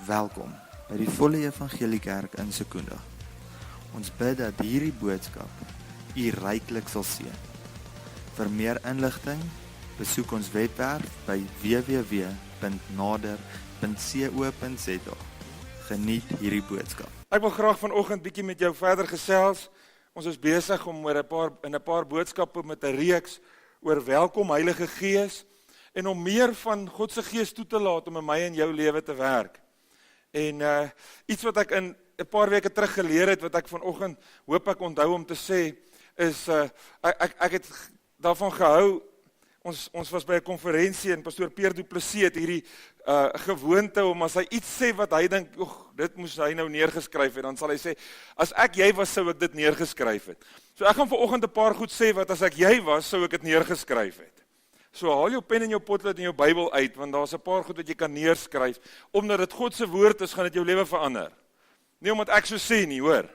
Welkom by die Volle Evangelie Kerk in Secunda. Ons bid dat hierdie boodskap u ryklik sal seën. Vir meer inligting, besoek ons webwerf by www.nader.co.za. Geniet hierdie boodskap. Ek wil graag vanoggend bietjie met jou verder gesels. Ons is besig om in 'n paar boodskappe met 'n reeks oor welkom Heilige Gees en om meer van God se Gees toe te laat om in my en jou lewe te werk. En iets wat ek in 'n paar weke terug geleer het, wat ek vanoggend hoop ek onthou om te sê, is ek het daarvan gehou. Ons was by 'n konferensie en pastoor Pierre Du Plessis het hierdie gewoonte om as hy iets sê wat hy dink, dit moes hy nou neergeskryf het, dan sal hy sê, as ek jy was, sou ek dit neergeskryf het. So ek gaan vanoggend 'n paar goed sê wat as ek jy was, sou ek dit neergeskryf het. So haal jou pen en jou potlood en jou Bybel uit, want daar's 'n paar goed wat jy kan neerskryf, omdat dit God se woord is, gaan dit jou lewe verander. Nie omdat ek so sê nie, hoor.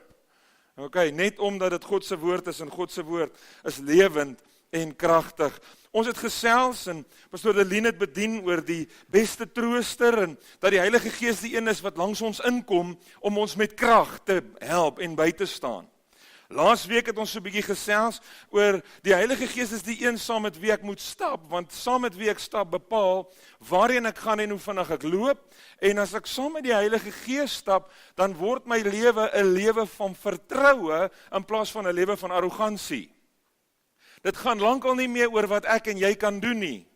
Okay, net omdat dit God se woord is en God se woord is lewend en kragtig. Ons het gesels en pastoor Deline het bedien oor die beste trooster en dat die Heilige Gees die een is wat langs ons inkom om ons met krag te help en by te staan. Laas week het ons so 'n bietjie gesels oor die Heilige Gees is die een saam met wie ek moet stap, want saam met wie ek stap bepaal waarheen ek gaan en hoe vinnig ek loop, en as ek saam met die Heilige Gees stap, dan word my lewe 'n lewe van vertroue in plaas van 'n lewe van arrogansie. Dit gaan lankal nie meer oor wat ek en jy kan doen nie.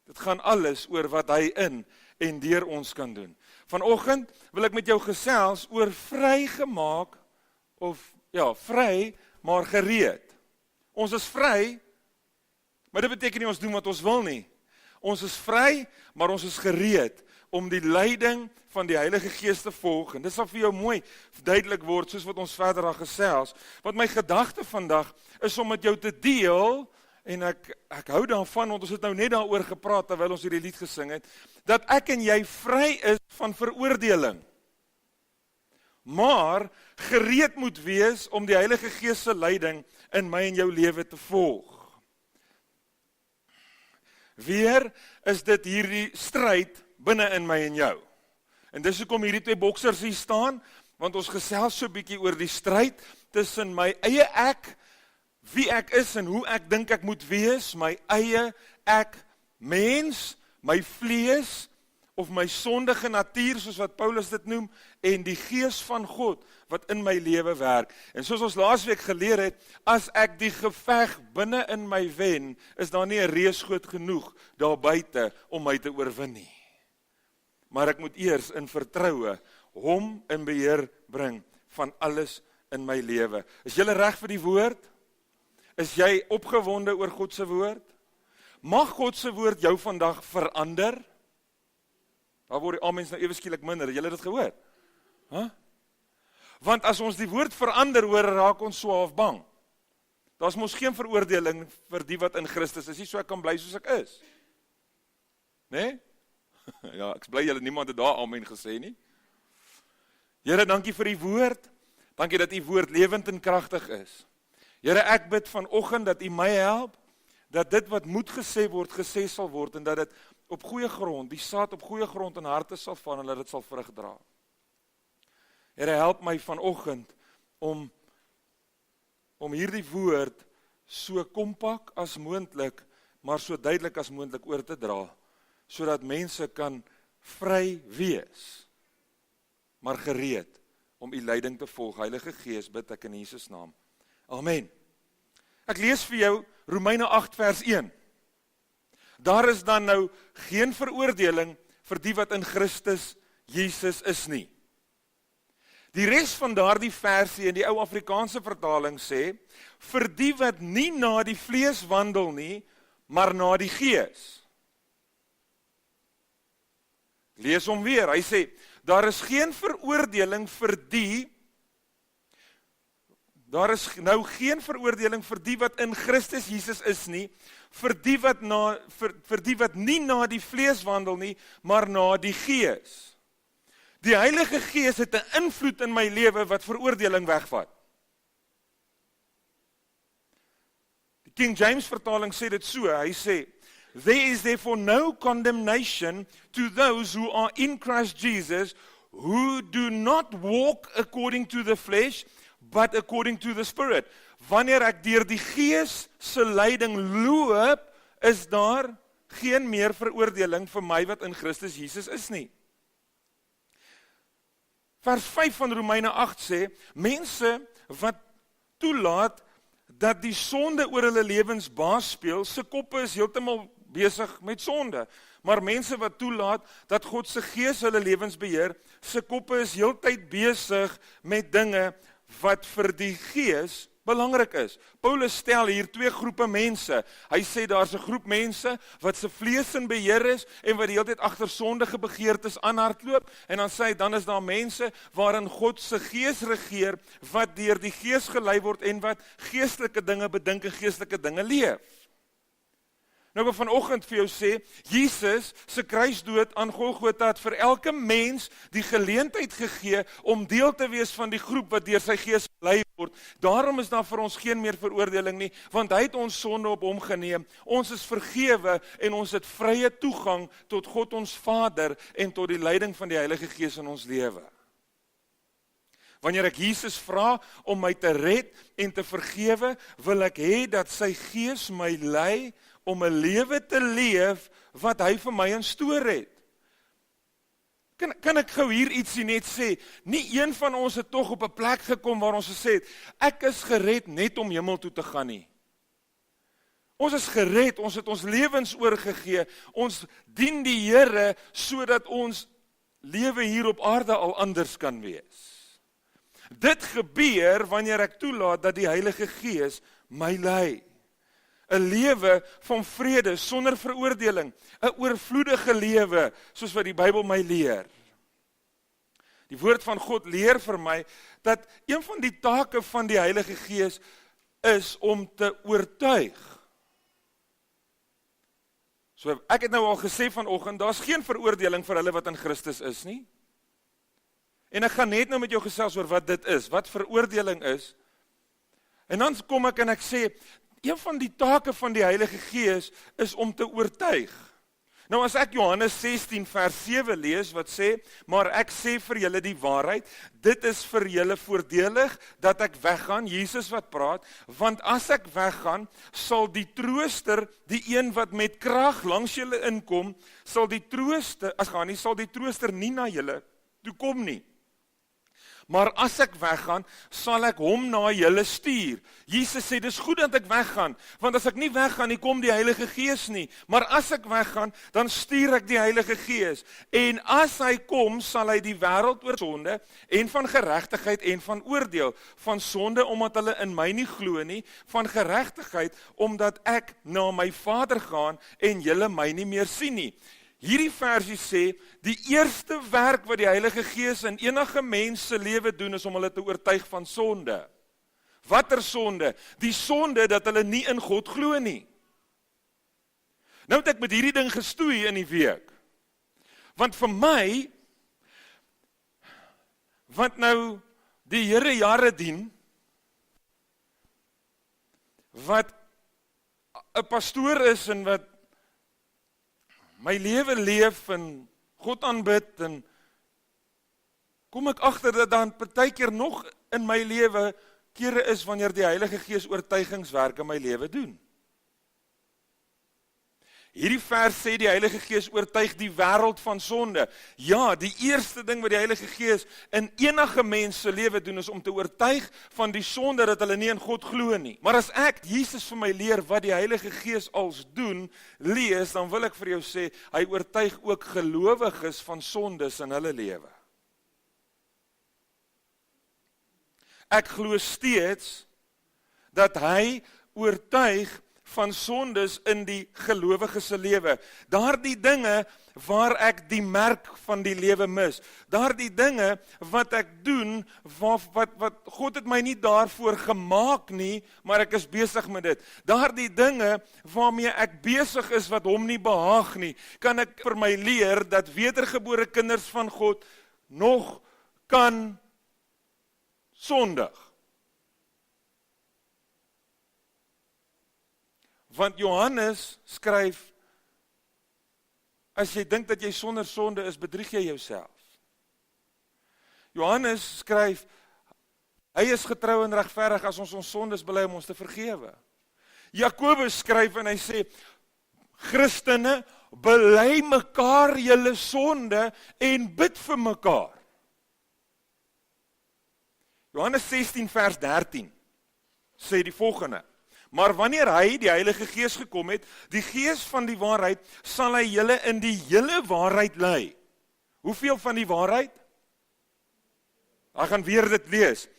Dit gaan alles oor wat hy in en deur ons kan doen. Vanoggend wil ek met jou gesels oor vrygemaak of vry, maar gereed. Ons is vry, maar dit beteken nie ons doen wat ons wil nie. Ons is vry, maar ons is gereed om die leiding van die Heilige Gees te volg. En dit sal vir jou mooi duidelik word, soos wat ons verder daar gesels. Want my gedagte vandag is om met jou te deel, en ek hou daarvan, want ons het nou net daaroor gepraat, terwyl ons hierdie lied gesing het, dat ek en jy vry is van veroordeling. Maar gereed moet wees om die Heilige Gees se leiding in my en jou lewe te volg. Weer is dit hierdie stryd binne in my en jou. En dis hoekom hierdie twee boksers hier staan, want ons gesels so 'n bietjie oor die stryd tussen my eie ek, wie ek is en hoe ek dink ek moet wees, my eie ek mens, my vlees, of my sondige natuur, soos wat Paulus dit noem, en die Gees van God, wat in my lewe werk. En soos ons laasweek geleer het, as ek die geveg binne in my wen, is daar nie 'n reus groot genoeg daar buite om my te oorwin nie. Maar ek moet eers in vertroue hom in beheer bring van alles in my lewe. Is jy reg vir die woord? Is jy opgewonde oor God se woord? Mag God se woord jou vandag verander? Daar word die amens nou ewe skielik minder, het julle dit gehoor? Want as ons die woord verander hoor, raak ons so half bang. Daar's mos geen veroordeling vir die wat in Christus is, nie, so ek kan bly soos ek is. Nee? Ja, ek is bly julle niemand het daar amen gesê nie. Here, dankie vir die woord. Dankie dat u woord lewend en kragtig is. Here, ek bid vanoggend dat u my help, dat dit wat moet gesê word, gesê sal word, en dat dit op goeie grond, die saad op goeie grond in harte sal val, en dat dit sal vrug dra. Here, help my vanoggend om hierdie woord so kompak as moontlik, maar so duidelik as moontlik oor te dra, sodat mense kan vry wees, maar gereed om u leiding te volg. Heilige Gees, bid ek in Jesus naam. Amen. Ek lees vir jou Romeine 8 vers 1. Daar is dan nou geen veroordeling vir die wat in Christus Jesus is nie. Die res van daardie versie in die ou Afrikaanse vertaling sê, vir die wat nie na die vlees wandel nie, maar na die Gees. Lees hom weer, hy sê, daar is geen veroordeling vir die, daar is nou geen veroordeling vir die wat in Christus Jesus is nie, vir die wat nie na die vlees wandel nie, maar na die Gees. Die Heilige Gees het 'n invloed in my lewe wat veroordeling wegvat. Die King James vertaling sê dit so, hy sê, There is therefore no condemnation to those who are in Christ Jesus, who do not walk according to the flesh, but according to the Spirit. Wanneer ek deur die Gees se leiding loop, is daar geen meer veroordeling vir my wat in Christus Jesus is nie. Vers 5 van Romeine 8 sê, mense wat toelaat dat die sonde oor hulle lewens baas speel, se koppe is heeltemal besig met sonde. Maar mense wat toelaat dat God se Gees hulle lewens beheer, se koppe is heeltyd besig met dinge wat vir die Gees belangrik is. Paulus stel hier twee groepe mense. Hy sê daar's 'n groep mense wat se vlees in beheer is en wat die hele tyd agter sondige begeertes aanhardloop, en dan sê hy, dan is daar mense waarin God se Gees regeer, wat deur die Gees gelei word en wat geestelike dinge bedink en geestelike dinge leef. Nou ek wil vanoggend vir jou sê, Jesus se kruisdood aan Golgotha het vir elke mens die geleentheid gegee om deel te wees van die groep wat deur sy Gees gelei word. Daarom is daar vir ons geen meer veroordeling nie, want hy het ons sonde op hom geneem. Ons is vergewe en ons het vrye toegang tot God ons Vader en tot die leiding van die Heilige Gees in ons lewe. Wanneer ek Jesus vra om my te red en te vergewe, wil ek hê dat sy Gees my lei om 'n lewe te leef wat hy vir my instoor het. Kan ek gou hier ietsie net sê? Nie een van ons het tog op 'n plek gekom waar ons gesê het, ek is gered net om hemel toe te gaan nie. Ons is gered, ons het ons lewens oorgegee, ons dien die Here sodat ons lewe hier op aarde al anders kan wees. Dit gebeur wanneer ek toelaat dat die Heilige Gees my lei. 'n lewe van vrede, sonder veroordeling, 'n oorvloedige lewe, soos wat die Bybel my leer. Die woord van God leer vir my, dat een van die take van die Heilige Gees is om te oortuig. So ek het nou al gesê vanoggend, daar's geen veroordeling vir hulle wat in Christus is nie. En ek gaan net nou met jou gesels oor wat dit is, wat veroordeling is. En dan kom ek en ek sê, een van die take van die Heilige Gees is om te oortuig. Nou as ek Johannes 16 vers 7 lees wat sê, maar ek sê vir julle die waarheid, dit is vir julle voordelig dat ek weggaan, Jesus wat praat, want as ek weggaan, sal die trooster, die een wat met krag langs julle inkom, sal die trooster nie na julle toe kom nie. Maar as ek weggaan, sal ek hom na julle stuur. Jesus sê, dis goed dat ek weggaan, want as ek nie weggaan, nie kom die Heilige Gees nie. Maar as ek weggaan, dan stuur ek die Heilige Gees. En as hy kom, sal hy die wêreld oor sonde, en van geregtigheid en van oordeel. Van sonde, omdat hulle in my nie glo nie. Van geregtigheid, omdat ek na my Vader gaan, en julle my nie meer sien nie. Hierdie versie sê, die eerste werk wat die Heilige Gees in enige mens se lewe doen, is om hulle te oortuig van sonde. Watter sonde? Die sonde dat hulle nie in God glo nie. Nou het ek met hierdie ding gestoei in die week. Want vir my, wat nou die Here jare dien, wat 'n pastoor is en wat my lewe leef en God aanbid, en kom ek agter dat dan partykeer nog in my lewe kere is wanneer die Heilige Gees oortuigingswerk in my lewe doen. Hierdie vers sê die Heilige Gees oortuig die wêreld van sonde. Ja, die eerste ding wat die Heilige Gees in enige mens se lewe doen, is om te oortuig van die sonde dat hulle nie in God glo nie. Maar as ek Jesus vir my leer wat die Heilige Gees als doen, lees, dan wil ek vir jou sê, hy oortuig ook gelowiges van sondes in hulle lewe. Ek glo steeds dat hy oortuig van sondes in die gelowige se lewe. Daardie dinge waar ek die merk van die lewe mis. Daardie dinge wat ek doen, wat God het my nie daarvoor gemaak nie, maar ek is besig met dit. Daardie dinge waarmee ek besig is wat hom nie behaag nie, kan ek vir my leer dat wedergebore kinders van God nog kan sondig. Want Johannes skryf As jy dink dat jy sonder sonde is, bedrieg jy jouself. Johannes skryf, hy is getrou en regverdig as ons sondes bely om ons te vergewe. Jakobus skryf en hy sê, Christene, bely mekaar julle sonde en bid vir mekaar. Johannes 16 vers 13 sê die volgende, maar wanneer hy, die Heilige Gees gekom het, die Gees van die waarheid, sal hy julle in die hele waarheid lei. Hoeveel van die waarheid? Ek gaan weer dit lees.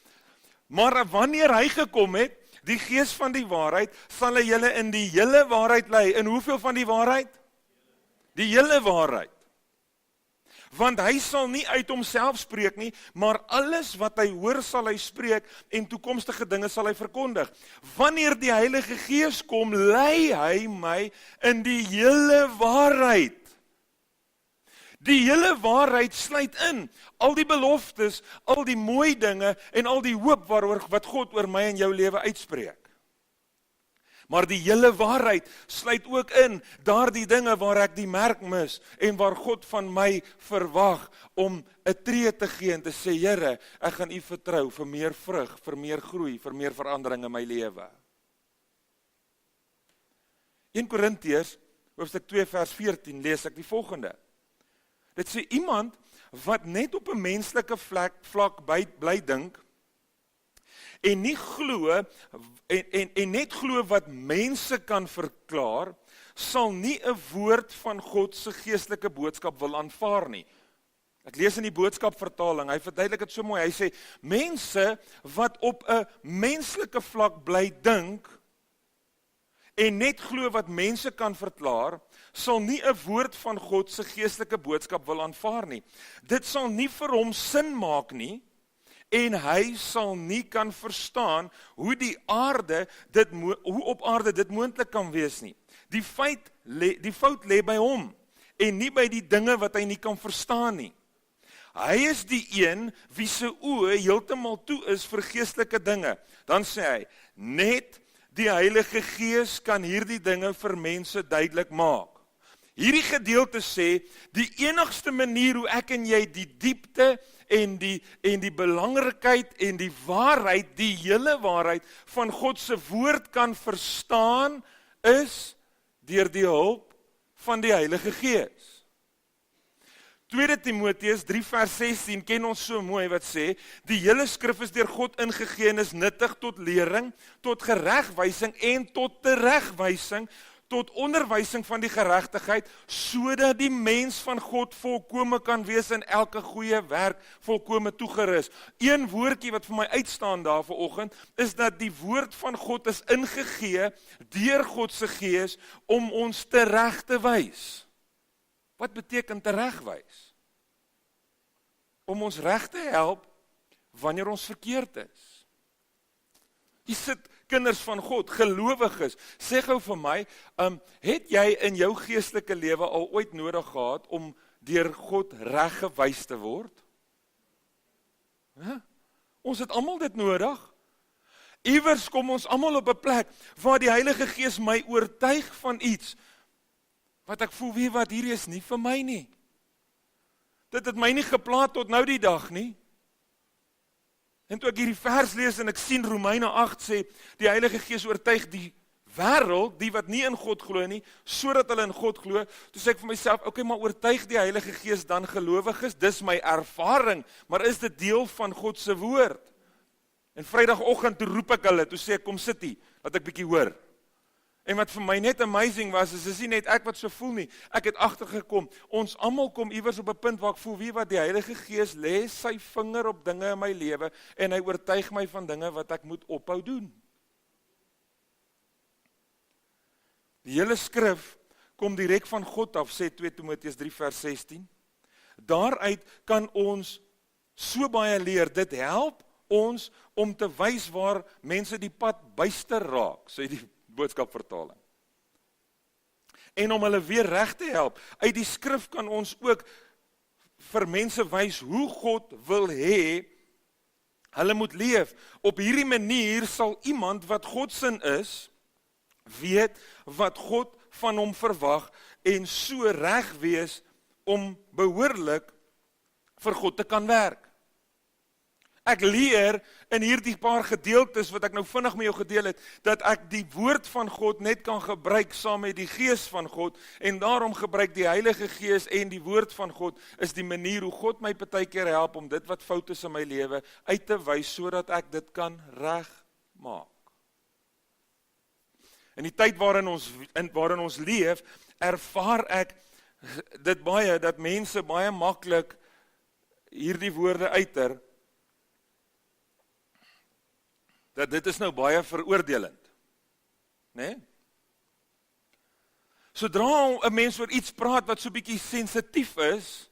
Maar wanneer hy gekom het, die Gees van die waarheid, sal hy julle in die hele waarheid lei. En hoeveel van die waarheid? Die hele waarheid. Want hy sal nie uit homself spreek nie, maar alles wat hy hoor sal hy spreek en toekomstige dinge sal hy verkondig. Wanneer die Heilige Gees kom, lei hy my in die hele waarheid. Die hele waarheid sluit in al die beloftes, al die mooi dinge en al die hoop wat God oor my en jou lewe uitspreek. Maar die hele waarheid sluit ook in daardie dinge waar ek die merk mis en waar God van my verwag om 'n tree te gee en te sê, Here, ek gaan U vertrou vir meer vrug, vir meer groei, vir meer verandering in my lewe. 1 Korintiërs, hoofstuk 2 vers 14, lees ek die volgende. Dit sê, iemand wat net op 'n menslike vlak bly dink, en nie glo en net glo wat mense kan verklaar, sal nie 'n woord van God se geestelike boodskap wil aanvaar nie. Ek lees in die boodskapvertaling, hy verduidelik dit so mooi, hy sê, mense wat op 'n menslike vlak bly dink, en net glo wat mense kan verklaar, sal nie 'n woord van God se geestelike boodskap wil aanvaar nie. Dit sal nie vir hom sin maak nie, en hy sal nie kan verstaan hoe op aarde dit moontlik kan wees nie. Die fout lê by hom, en nie by die dinge wat hy nie kan verstaan nie. Hy is die een wie se oë heeltemal toe is vir geestelike dinge. Dan sê hy, net die Heilige Gees kan hierdie dinge vir mense duidelik maak. Hierdie gedeelte sê, die enigste manier hoe ek en jy die diepte en die belangrikheid en die waarheid, die hele waarheid van God se woord kan verstaan, is deur die hulp van die Heilige Gees. 2 Timoteus 3 vers 16 ken ons so mooi wat sê, die hele skrif is deur God ingegee en is nuttig tot lering, tot geregwysing en tot teregwysing, tot onderwysing van die geregtigheid, sodat die mens van God volkome kan wees in elke goeie werk, volkome toegerus. Een woordjie wat vir my uitstaan daar vanoggend, is dat die woord van God is ingegee deur God se Gees om ons tereg te wys. Wat beteken teregwys? Om ons reg te help wanneer ons verkeerd is. Jy sit kinders van God, gelowiges, sê gou vir my, het jy in jou geestelike lewe al ooit nodig gehad om deur God reg gewys te word? Ons het almal dit nodig. Iewers kom ons almal op 'n plek waar die Heilige Gees my oortuig van iets wat ek voel, wat hierdie is nie vir my nie. Dit het my nie geplaat tot nou die dag nie. En toe ek hierdie vers lees en ek sien Romeine 8 sê, die Heilige Gees oortuig die wêreld, die wat nie in God glo nie, sodat hulle in God glo, toe sê ek vir myself, okay, maar oortuig die Heilige Gees dan gelowiges, dis my ervaring, maar is dit deel van God se woord? En Vrydagoggend toe roep ek hulle, toe sê ek, kom sit hier, dat ek bietjie hoor. En wat vir my net amazing was, is nie net ek wat so voel nie, ek het agtergekom, ons almal kom iewers op 'n punt waar ek voel, wat die Heilige Gees lê sy vinger op dinge in my lewe, en hy oortuig my van dinge wat ek moet ophou doen. Die hele skrif kom direk van God af, sê 2 Timoteus 3 vers 16. Daaruit kan ons so baie leer, dit help ons om te wys waar mense die pad byster raak, sê die boodskapvertaling. En om hulle weer reg te help, uit die skrif kan ons ook vir mense wys hoe God wil hê hulle moet leef. Op hierdie manier sal iemand wat Godsin is, weet wat God van hom verwag en so reg wees om behoorlik vir God te kan werk. Ek leer in hierdie paar gedeeltes wat ek nou vinnig met jou gedeel het, dat ek die woord van God net kan gebruik saam met die gees van God, en daarom gebruik die Heilige Gees en die woord van God is die manier hoe God my partykeer help om dit wat fout is in my lewe uit te wys, sodat ek dit kan regmaak. In die tyd waarin ons leef, ervaar ek dit baie, dat mense baie maklik hierdie woorde uiter, dat dit is nou baie veroordelend. Nee? Sodra 'n mens oor iets praat wat so bietjie sensitief is,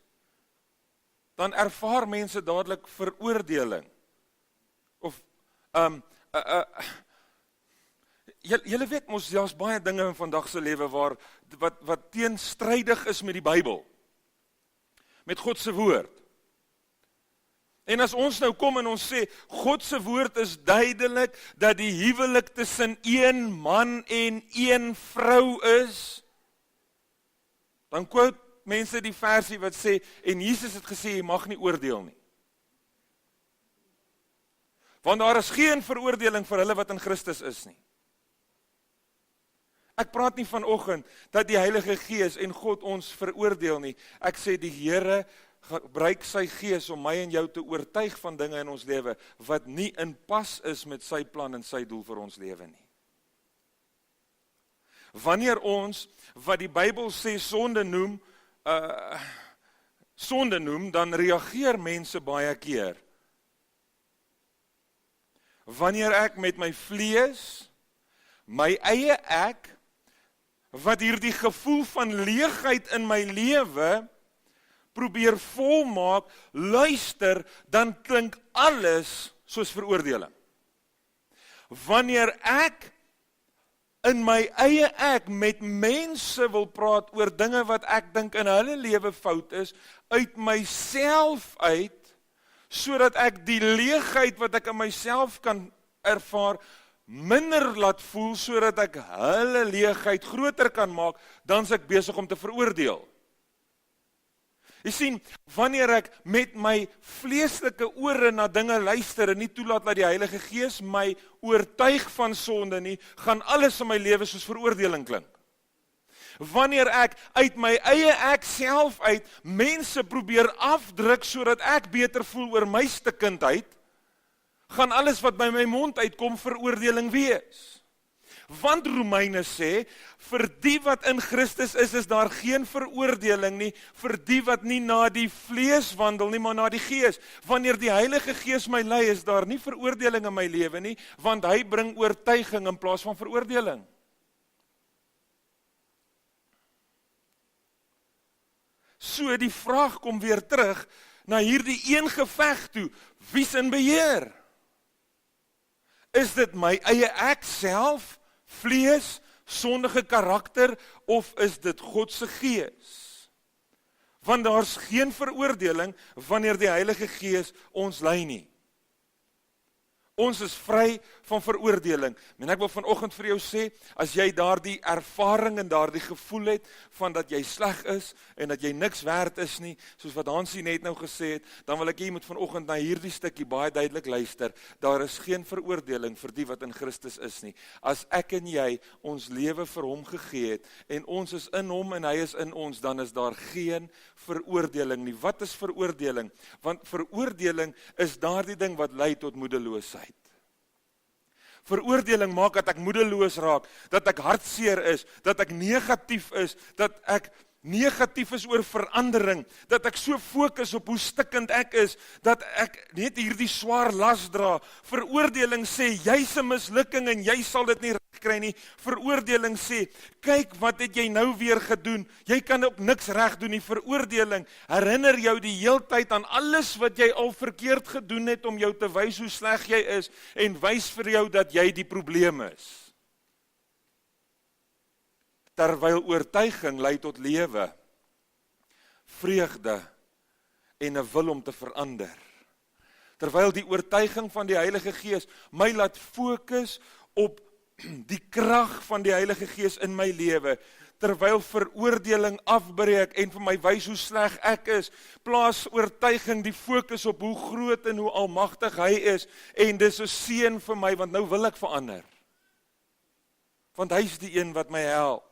dan ervaar mense dadelik veroordeling. Of julle weet mos, daar's baie dinge in vandag se lewe wat teenstrydig is met die Bybel. Met God se woord. En as ons nou kom en ons sê, God se woord is duidelik dat die huwelik tussen een man en een vrou is, dan quote mense die versie wat sê, en Jesus het gesê, jy mag nie oordeel nie. Want daar is geen veroordeling vir hulle wat in Christus is nie. Ek praat nie vanoggend dat die Heilige Gees en God ons veroordeel nie. Ek sê die Here gebruik sy Gees om my en jou te oortuig van dinge in ons lewe wat nie in pas is met sy plan en sy doel vir ons lewe nie. Wanneer ons wat die Bybel sê sonde noem, dan reageer mense baie keer. Wanneer ek met my vlees, my eie ek, wat hierdie gevoel van leegheid in my lewe probeer volmaak, luister, dan klink alles soos veroordeling. Wanneer ek in my eie ek met mense wil praat oor dinge wat ek dink in hulle lewe fout is, uit myself uit, sodat ek die leegheid wat ek in myself kan ervaar, minder laat voel, sodat ek hulle leegheid groter kan maak, dan is ek besig om te veroordeel. Jy sien, wanneer ek met my vleeslike ore na dinge luister en nie toelaat dat die Heilige Gees my oortuig van sonde nie, gaan alles in my lewe soos veroordeling klink. Wanneer ek uit my eie ek self uit mense probeer afdruk sodat ek beter voel oor my stikkindheid, gaan alles wat by my mond uitkom veroordeling wees. Want Romeine sê, vir die wat in Christus is daar geen veroordeling nie, vir die wat nie na die vlees wandel nie, maar na die Gees. Wanneer die Heilige Gees my lei, is daar nie veroordeling in my lewe nie, want hy bring oortuiging in plaas van veroordeling. So die vraag kom weer terug na hierdie een geveg toe, wie's in beheer? Is dit my eie ek self, vlees, sondige karakter, of is dit God se Gees? Want daar's geen veroordeling wanneer die Heilige Gees ons lei nie. Ons is vry van veroordeling. En ek wil vanoggend vir jou sê, as jy daardie ervaring en daardie gevoel het van dat jy sleg is en dat jy niks werd is nie, soos wat Hansie net nou gesê het, dan wil ek jy moet vanoggend na hierdie stukkie baie duidelik luister. Daar is geen veroordeling vir die wat in Christus is nie. As ek en jy ons lewe vir hom gegee het en ons is in hom en hy is in ons, dan is daar geen veroordeling nie. Wat is veroordeling? Want veroordeling is daardie ding wat lei tot moedeloosheid. Veroordeling maak dat ek moedeloos raak, dat ek hartseer is, dat ek negatief is, dat ek negatief is oor verandering, dat ek so fokus op hoe stikkend ek is, dat ek net hierdie swaar las dra. Veroordeling sê, jy's 'n mislukking en jy sal dit nie reg kry nie. Veroordeling sê, kyk wat het jy nou weer gedoen, jy kan ook niks reg doen nie. Veroordeling herinner jou die heeltyd aan alles wat jy al verkeerd gedoen het om jou te wys hoe sleg jy is en wys vir jou dat jy die probleem is. Terwyl oortuiging lei tot lewe, vreugde en 'n wil om te verander. Terwyl die oortuiging van die Heilige Gees my laat fokus op die krag van die Heilige Gees in my lewe, terwyl veroordeling afbreek en vir my wys hoe sleg ek is, plaas oortuiging die fokus op hoe groot en hoe almagtig hy is, en dis 'n seën vir my, want nou wil ek verander. Want hy is die een wat my help.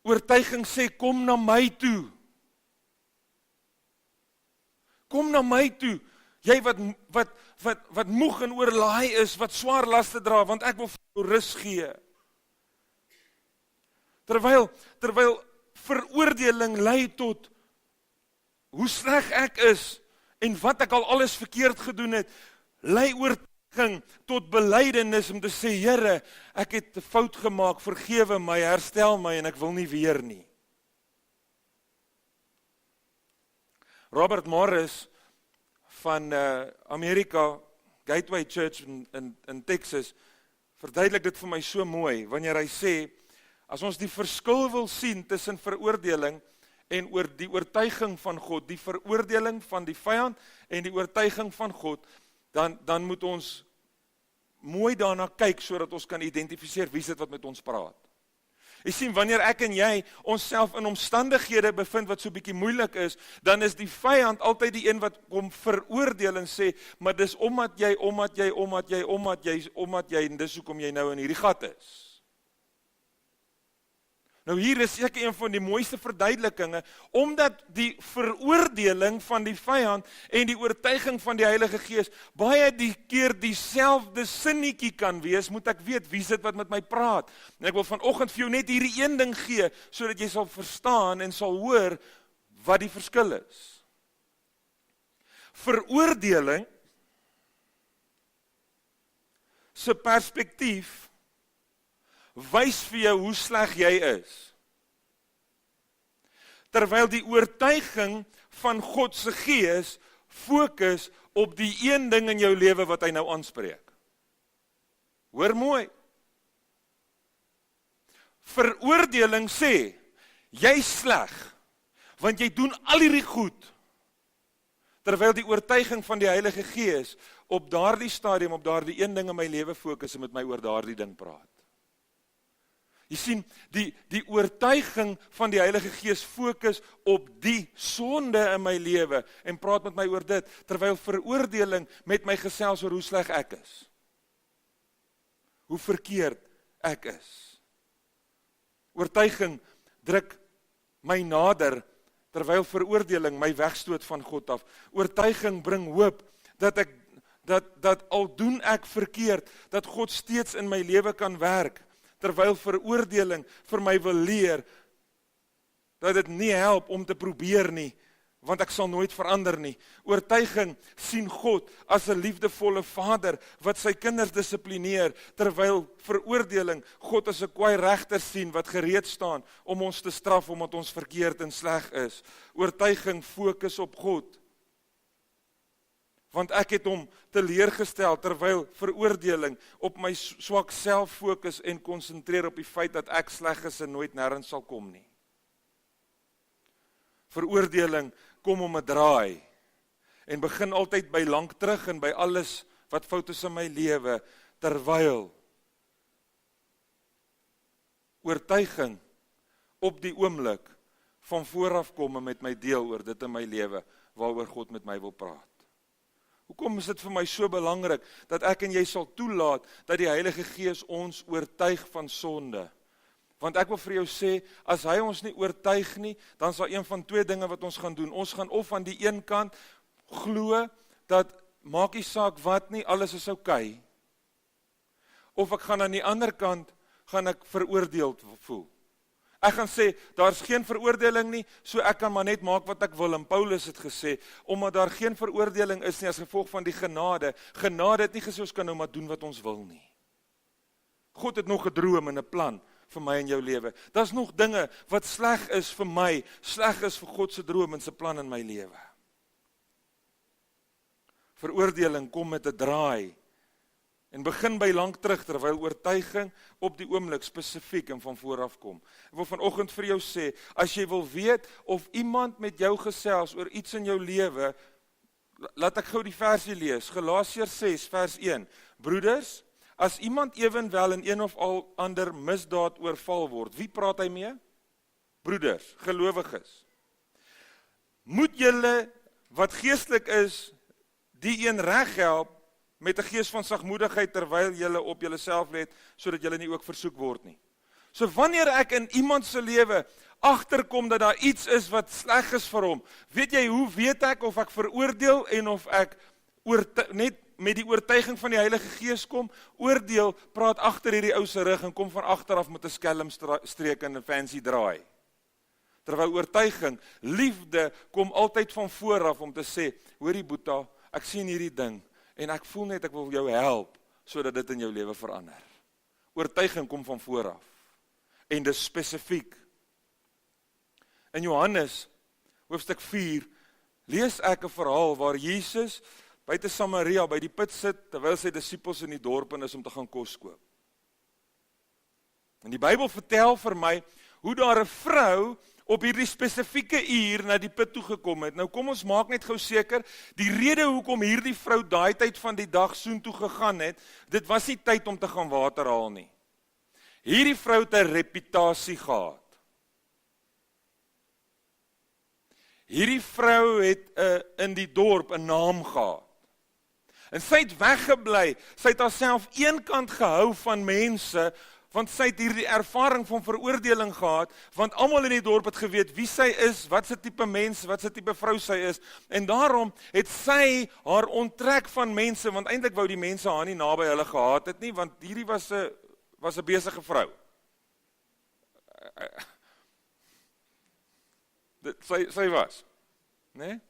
Oortuiging sê, kom na my toe. Kom na my toe. Jy wat moeg en oorlaai is, wat swaar laste dra, want ek wil vir jou rus gee. Terwyl veroordeling lei tot hoe sleg ek is en wat ek al alles verkeerd gedoen het, lei oortuiging tot belydenis om te sê, Here, ek het 'n fout gemaak, vergewe my, herstel my en ek wil nie weer nie. Robert Morris van Amerika, Gateway Church in Texas, verduidelik dit vir my so mooi, wanneer hy sê, as ons die verskil wil sien tussen veroordeling en oor die oortuiging van God, die veroordeling van die vyand en die oortuiging van God, dan moet ons mooi daarna kyk, sodat ons kan identifiseer wie is dit wat met ons praat. Jy sien, wanneer ek en jy onsself in omstandighede bevind wat so bietjie moeilik is, dan is die vyand altyd die een wat kom veroordeel en sê, maar dis omdat jy, en dis hoekom jy nou in hierdie gat is. Nou hier is seker een van die mooiste verduidelikinge, omdat die veroordeling van die vyand en die oortuiging van die Heilige Gees baie die keer dieselfde sinnetjie kan wees, moet ek weet wie is dit wat met my praat. En ek wil vanoggend vir jou net hierdie een ding gee, sodat jy sal verstaan en sal hoor wat die verskil is. Veroordeling se perspektief wys vir jou hoe sleg jy is. Terwyl die oortuiging van God se Gees fokus op die een ding in jou lewe wat hy nou aanspreek. Hoor mooi. Veroordeling sê, jy's sleg, want jy doen al hierdie goed. Terwyl die oortuiging van die Heilige Gees op daardie stadium, op daardie een ding in my lewe fokus en met my oor daardie ding praat. Jy sien, die oortuiging van die Heilige Gees fokus op die sonde in my lewe en praat met my oor dit, terwyl veroordeling met my gesels oor hoe sleg ek is. Hoe verkeerd ek is. Oortuiging druk my nader, terwyl veroordeling my wegstoot van God af. Oortuiging bring hoop, dat al doen ek verkeerd, dat God steeds in my lewe kan werk, terwyl veroordeling vir my wil leer, dat dit nie help om te probeer nie, want ek sal nooit verander nie. Oortuiging sien God as 'n liefdevolle Vader, wat sy kinders dissiplineer, terwyl veroordeling God as 'n kwaai regter sien, wat gereed staan om ons te straf, omdat ons verkeerd en sleg is. Oortuiging fokus op God, want ek het hom teleurgestel, terwyl veroordeling op my swak self fokus en konsentreer op die feit dat ek sleg is en nooit nêrens sal kom nie. Veroordeling kom om 'n draai en begin altyd by lank terug en by alles wat fout is in my lewe, terwyl oortuiging op die oomblik van vooraf kom en met my deel oor dit in my lewe waaroor God met my wil praat. Hoekom is dit vir my so belangrik dat ek en jy sal toelaat dat die Heilige Gees ons oortuig van sonde? Want ek wil vir jou sê, as hy ons nie oortuig nie, dan sal een van twee dinge wat ons gaan doen. Ons gaan of aan die een kant glo dat maak nie saak wat nie, alles is oukei. Of ek gaan aan die ander kant gaan ek veroordeeld voel. Ek gaan sê, daar is geen veroordeling nie, so ek kan maar net maak wat ek wil. En Paulus het gesê, omdat daar geen veroordeling is nie as gevolg van die genade. Genade het nie gesê, ons kan nou maar doen wat ons wil nie. God het nog 'n droom en 'n plan vir my en jou lewe. Daar's nog dinge wat sleg is vir my, sleg is vir God se droom en se plan in my lewe. Veroordeling kom met 'n draai en begin by lank terug, terwyl oortuiging op die oomblik spesifiek en van vooraf kom. Ek wil vanoggend vir jou sê, as jy wil weet of iemand met jou gesels oor iets in jou lewe, laat ek gou die versie lees, Galasiërs 6 vers 1. Broeders, as iemand ewenwel in een of al ander misdaad oorval word, wie praat hy mee? Broeders, gelowiges. Moet julle wat geestelik is, die een reg help met 'n gees van sagmoedigheid terwyl julle op julleself let, sodat julle nie ook versoek word nie. So wanneer ek in iemand se lewe agterkom dat daar iets is wat sleg is vir hom, weet jy hoe weet ek of ek veroordeel en of ek net met die oortuiging van die Heilige Gees kom? Oordeel praat agter hierdie ou se rug en kom van agteraf met 'n skelmstreek en 'n fancy draai. Terwyl oortuiging, liefde kom altyd van vooraf om te sê, hoorie Boeta, ek sien hierdie ding en ek voel net ek wil jou help sodat dit in jou lewe verander. Oortuiging kom van vooraf en dis spesifiek. In Johannes hoofstuk 4 lees ek 'n verhaal waar Jesus buite Samaria by die put sit terwyl sy disippels in die dorp is om te gaan kos koop. En die Bybel vertel vir my hoe daar 'n vrou op hierdie spesifieke uur na die put toe gekom het. Nou kom ons maak net gou seker, die rede hoekom hierdie vrou daai tyd van die dag soontoe gegaan het, dit was nie tyd om te gaan water haal nie. Hierdie vrou het 'n reputasie gehad. Hierdie vrou het in die dorp 'n naam gehad. En sy het weggebly, sy het haarself eenkant gehou van mense, want sy het hierdie ervaring van veroordeling gehad, want almal in die dorp het geweet wie sy is, wat se tipe mens, wat se tipe vrou sy is, en daarom het sy haar onttrek van mense, want eintlik wou die mense haar nie naby hulle gehad het nie, want hierdie was 'n besige vrou. Sy was, né?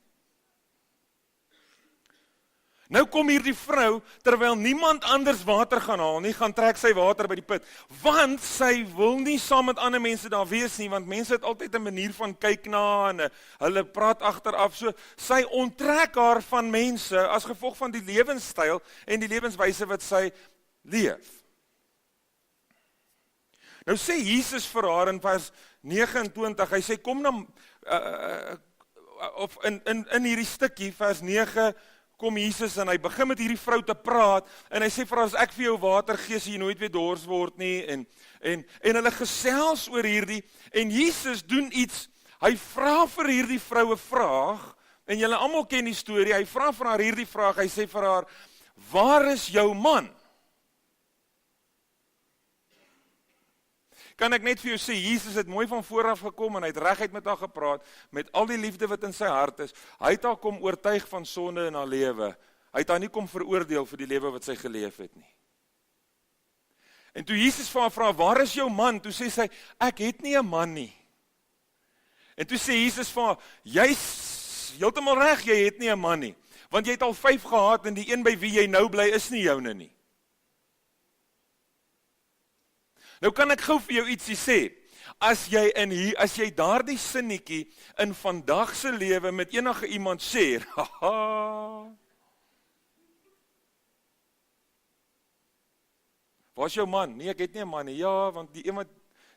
Nou kom hierdie vrou, terwyl niemand anders water gaan haal nie, gaan trek sy water by die put, want sy wil nie saam met ander mense daar wees nie, want mense het altyd 'n manier van kyk na, en hulle praat agteraf, so sy onttrek haar van mense, as gevolg van die lewenstyl, en die lewenswyse wat sy leef. Nou sê Jesus vir haar in vers 29, hy sê, kom na, of in hierdie stukkie, vers 9, kom Jesus en hy begin met hierdie vrou te praat, en hy sê vir haar, as ek vir jou water gee, sal jy nooit weer dors word nie, en hulle gesels oor hierdie, en Jesus doen iets, hy vra vir hierdie vrou 'n vraag, en julle almal ken die storie, hy vra vir haar hierdie vraag, hy sê vir haar, waar is jou man? Kan ek net vir jou sê, Jesus het mooi van vooraf gekom en hy het reguit met haar gepraat, met al die liefde wat in sy hart is. Hy het haar kom oortuig van sonde in haar lewe. Hy het haar nie kom veroordeel vir die lewe wat sy geleef het nie. En toe Jesus vir haar vra, waar is jou man? Toe sê sy, ek het nie 'n man nie. En toe sê Jesus vir haar, jy's heeltemal reg, jy het nie 'n man nie. Want jy het al 5 gehad en die een by wie jy nou bly is nie joune nie. Nou kan ek gou vir jou ietsie sê, as jy daardie sinnetjie in vandag se lewe met enige iemand sê, haha, waar is jou man? Nee, ek het nie 'n man nie, ja, want die een wat,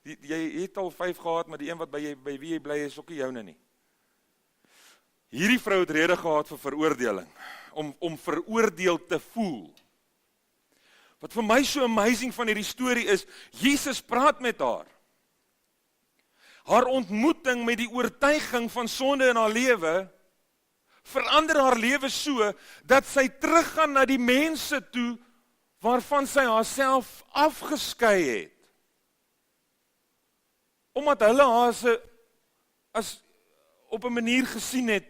jy het al 5 gehad, maar die een wat by wie jy bly is ook nie joune nie. Hierdie vrou het rede gehad vir veroordeling, om veroordeel te voel. Wat vir my so amazing van hierdie storie is, Jesus praat met haar. Haar ontmoeting met die oortuiging van sonde in haar lewe, verander haar lewe so, dat sy teruggaan na die mense toe, waarvan sy haarself afgeskei het. Omdat hulle haar as op 'n manier gesien het,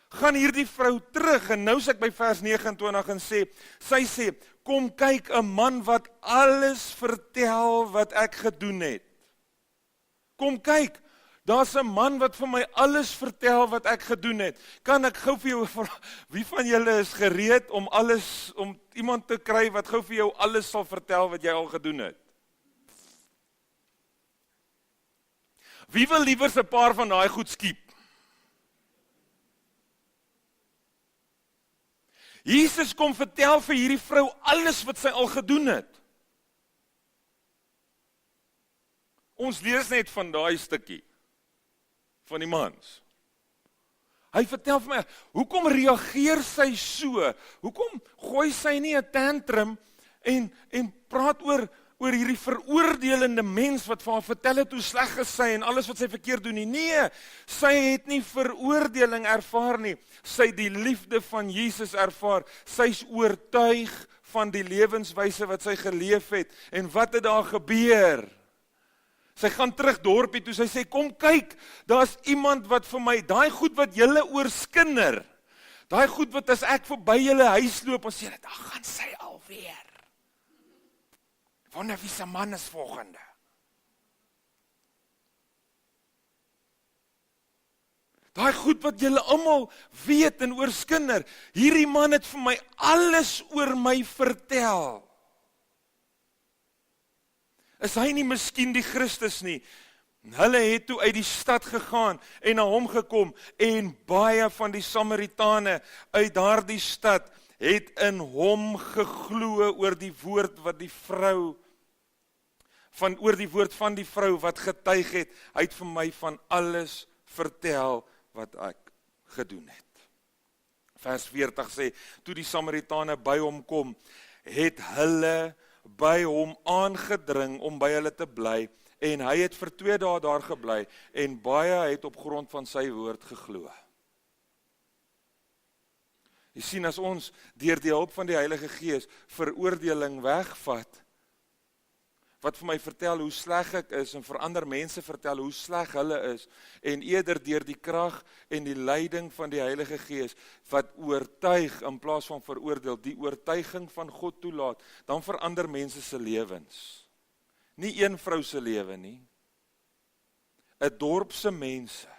gaan hierdie vrou terug, en nou is ek by vers 29 en sy sê, kom kyk, 'n man wat alles vertel wat ek gedoen het. Kom kyk, daar's 'n man wat vir my alles vertel wat ek gedoen het. Kan ek gou vir jou vra, wie van julle is gereed om iemand te kry wat gou vir jou alles sal vertel wat jy al gedoen het? Wie wil liewer 'n paar van daai goed skiep? Jesus kom vertel vir hierdie vrou alles wat sy al gedoen het. Ons lees net van daai stukkie, van die mans. Hy vertel vir my, hoekom reageer sy so? Hoekom gooi sy nie 'n tantrum en praat oor hierdie veroordelende mens wat vir haar vertel het hoe sleg is sy en alles wat sy verkeerd doen nie. Nee, sy het nie veroordeling ervaar nie. Sy het die liefde van Jesus ervaar. Sy's oortuig van die lewenswyse wat sy geleef het. En wat het daar gebeur? Sy gaan terug dorpie toe, sy sê, kom kyk, daar's iemand wat vir my, daai goed wat julle oorskinder, daai goed wat as ek verby julle huis loop, en sê, daar gaan sy alweer. Wonder wie se man is volgende. Daai goed wat julle almal weet en oorskinder, hierdie man het vir my alles oor my vertel. Is hy nie miskien die Christus nie? Hulle het toe uit die stad gegaan en na hom gekom en baie van die Samaritane uit daardie stad het in hom geglo oor die woord wat die vrou oor die woord van die vrou wat getuig het. Hy het vir my van alles vertel wat ek gedoen het. Vers 40 sê, toe die Samaritane by hom kom, het hulle by hom aangedring om by hulle te bly, en hy het vir 2 dae daar gebly, en baie het op grond van sy woord geglo. Jy sien, as ons deur die hulp van die Heilige Gees veroordeling wegvat, wat vir my vertel hoe sleg ek is, en vir ander mense vertel hoe sleg hulle is, en eerder deur die krag en die leiding van die Heilige Gees, wat oortuig in plaas van veroordeel, die oortuiging van God toelaat, dan verander mense se lewens. Nie een vrou se lewe nie, 'n dorp se mense.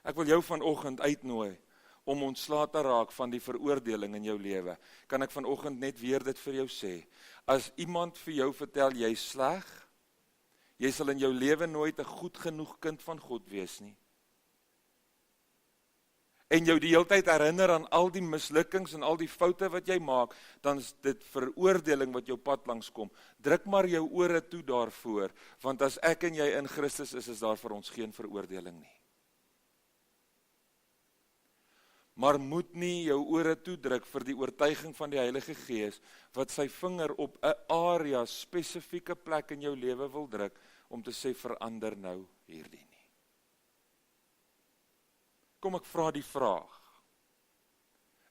Ek wil jou vanoggend uitnooi, om ontslae te raak van die veroordeling in jou lewe. Kan ek vanoggend net weer dit vir jou sê, as iemand vir jou vertel jy sleg, jy sal in jou lewe nooit 'n goed genoeg kind van God wees nie. En jou die hele tyd herinner aan al die mislukkings en al die foute wat jy maak, dan is dit veroordeling wat jou pad langs kom. Druk maar jou ore toe daarvoor, want as ek en jy in Christus is daar vir ons geen veroordeling nie. Maar moet nie jou ore toedruk vir die oortuiging van die Heilige Gees, wat sy vinger op 'n area, spesifieke plek in jou lewe wil druk, om te sê, verander nou hierdie nie. Kom ek vra die vraag,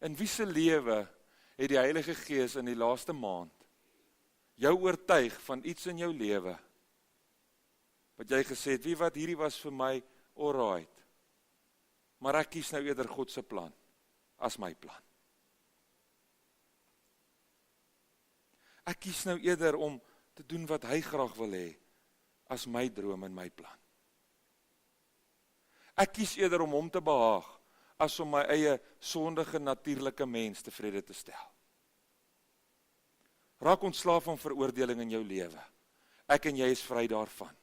in wie se lewe het die Heilige Gees in die laaste maand jou oortuig van iets in jou lewe, wat jy gesê het, wie wat hierdie was vir my, alright, maar ek kies nou eerder God se plan as my plan. Ek kies nou eerder om te doen wat hy graag wil hê, as my droom en my plan. Ek kies eerder om hom te behaag, as om my eie sondige natuurlike mens tevrede te stel. Raak ontslaaf van veroordeling in jou lewe. Ek en jy is vry daarvan.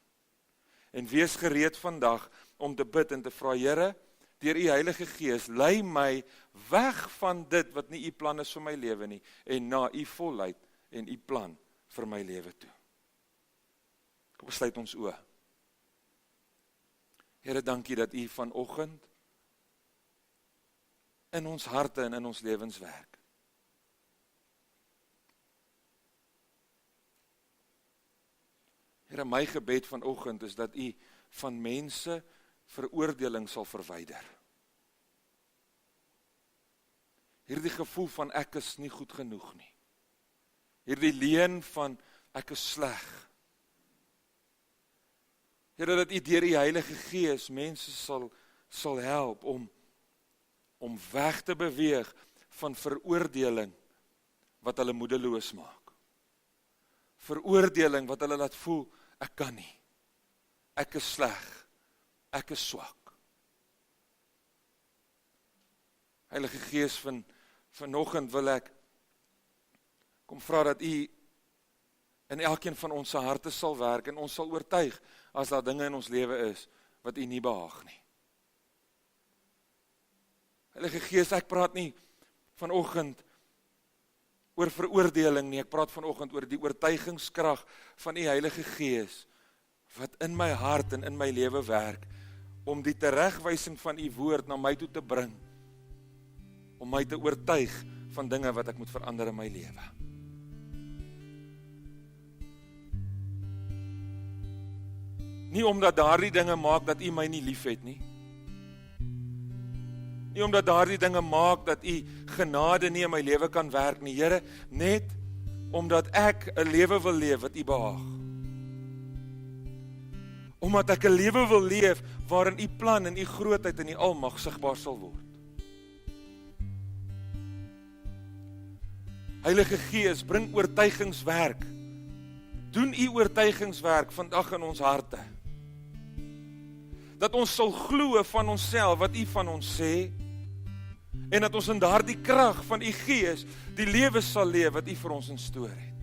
En wees gereed vandag om te bid en te vra, Here, deur u Heilige Gees, lei my weg van dit wat nie u plan is vir my lewe nie, en na u volheid en u plan vir my lewe toe. Kom, sluit ons oë. Here, dankie dat u vanoggend in ons harte en in ons lewens werk. Here, my gebed vanoggend is dat u van mense veroordeling sal verwyder. Hierdie gevoel van ek is nie goed genoeg nie. Hierdie leuen van ek is sleg. Here, dat u deur die Heilige Gees mense sal help om weg te beweeg van veroordeling wat hulle moedeloos maak. Veroordeling wat hulle laat voel, ek kan nie. Ek is sleg. Ek is swak. Heilige Gees, vanoggend wil ek kom vra dat u in elkeen van ons se harte sal werk en ons sal oortuig as daar dinge in ons lewe is wat u nie behaag nie. Heilige Gees, ek praat nie vanoggend oor veroordeling nie, ek praat vanoggend oor die oortuigingskrag van u Heilige Gees wat in my hart en in my lewe werk om die teregwysing van u woord na my toe te bring, om my te oortuig van dinge wat ek moet verander in my lewe. Nie omdat daardie dinge maak dat U my nie liefhet nie. Nie omdat daardie dinge maak dat U genade nie in my lewe kan werk nie, Here, net omdat ek 'n lewe wil leef wat U behaag. Omdat ek 'n lewe wil leef waarin U plan en U grootheid en U almag sigbaar sal word. Heilige Gees, bring oortuigingswerk. Doen U oortuigingswerk vandag in ons harte. Dat ons sal glo van onsself wat U van ons sê, en dat ons in daardie krag van U Gees die lewe sal leef wat U vir ons instoor het.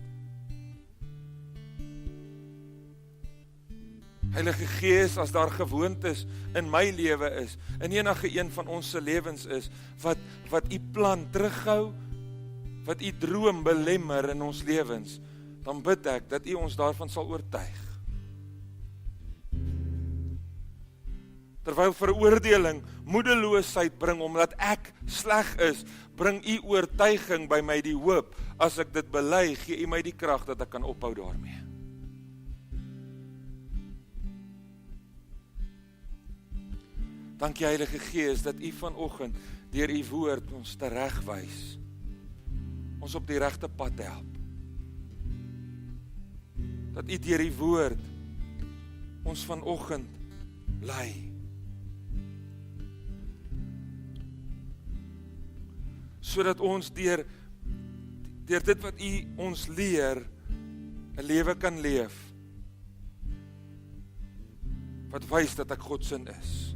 Heilige Gees, as daar gewoontes in my lewe is, in enige een van ons se lewens is, wat U plan terughou, wat U droom belemmer in ons lewens, dan bid ek dat U ons daarvan sal oortuig. Terwyl veroordeling moedeloosheid bring omdat ek sleg is, bring U oortuiging by my die hoop. As ek dit bely, gee U my die krag dat ek kan ophou daarmee. Dankie Heilige Gees dat U vanoggend deur U woord ons teregwys, ons op die regte pad help. Dat U deur U woord ons vanoggend lei. Sodat ons deur dit wat U ons leer, 'n lewe kan leef, wat wys dat ek God se is.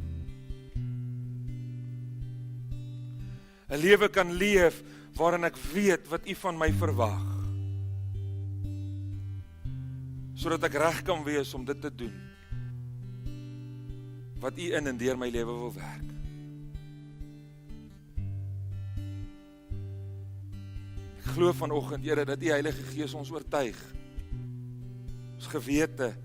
'n lewe kan leef, waarin ek weet wat U van my verwag. Sodat ek reg kan wees om dit te doen, wat U in en deur my lewe wil werk. Ek glo vanoggend, Here, dat U Heilige Gees ons oortuig. Ons gewete,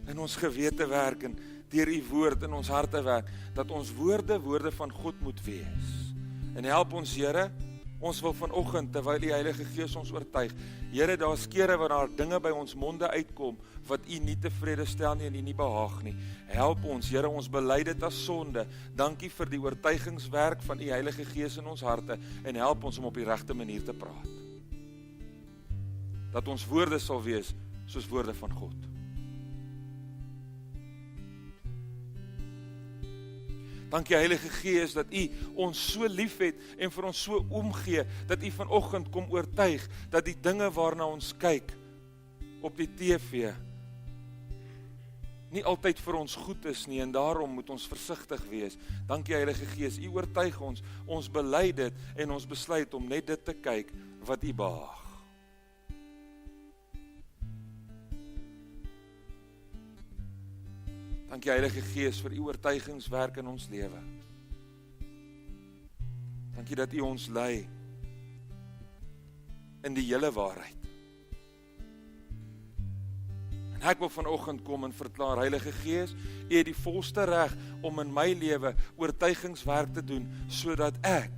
in ons gewete werk en deur U woord in ons harte werk, dat ons woorde van God moet wees. En help ons, Here, ons wil vanoggend, terwyl U Heilige Gees ons oortuig, Here, daar's kere waar daar dinge by ons monde uitkom, wat U nie tevrede stel nie en U nie behaag nie. Help ons, Here, ons bely dit as sonde. Dankie vir die oortuigingswerk van U Heilige Gees in ons harte, en help ons om op die regte manier te praat. Dat ons woorde sal wees, soos woorde van God. Dankie Heilige Gees dat U ons so lief het en vir ons so omgee, dat U vanoggend kom oortuig, dat die dinge waarna ons kyk op die TV nie altyd vir ons goed is nie, en daarom moet ons versigtig wees. Dankie Heilige Gees, U oortuig ons bely dit en ons besluit om net dit te kyk wat U behaag. Dankie Heilige Gees vir U oortuigingswerk in ons lewe. Dankie dat U ons lei in die hele waarheid. En ek wil vanoggend kom en verklaar, Heilige Gees, U het die volste reg om in my lewe oortuigingswerk te doen, sodat ek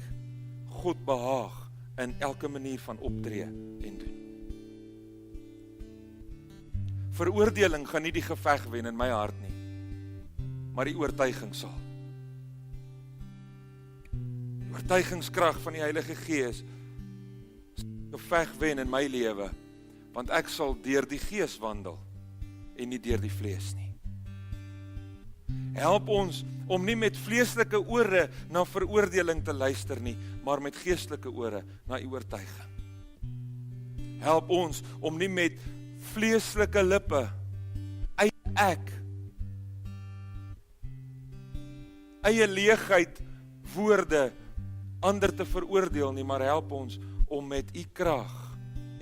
God behaag in elke manier van optree en doen. Veroordeling gaan nie die geveg wen in my hart nie, maar die oortuiging sal. Die oortuigingskrag van die Heilige Gees geveg wen in my lewe, want ek sal deur die Gees wandel en nie deur die vlees nie. Help ons om nie met vleeslike ore na veroordeling te luister nie, maar met geestelike ore na U oortuiging. Help ons om nie met vleeslike lippe, eie leegheid woorde ander te veroordeel nie, maar help ons om met U krag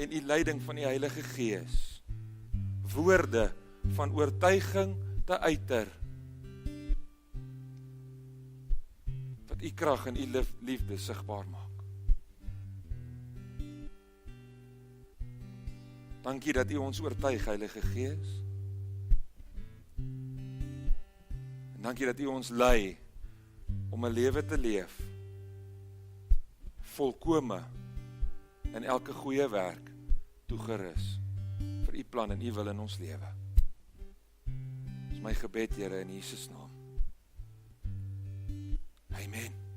en U leiding van die Heilige Gees woorde van oortuiging te uiter, wat U krag en U liefde sigbaar maak. Dankie dat U ons oortuig, Heilige Gees, en dankie dat U ons lei om 'n lewe te leef volkome in elke goeie werk toegerus vir u plan en u wil in ons lewe. Dis my gebed, Here, in Jesus naam. Amen.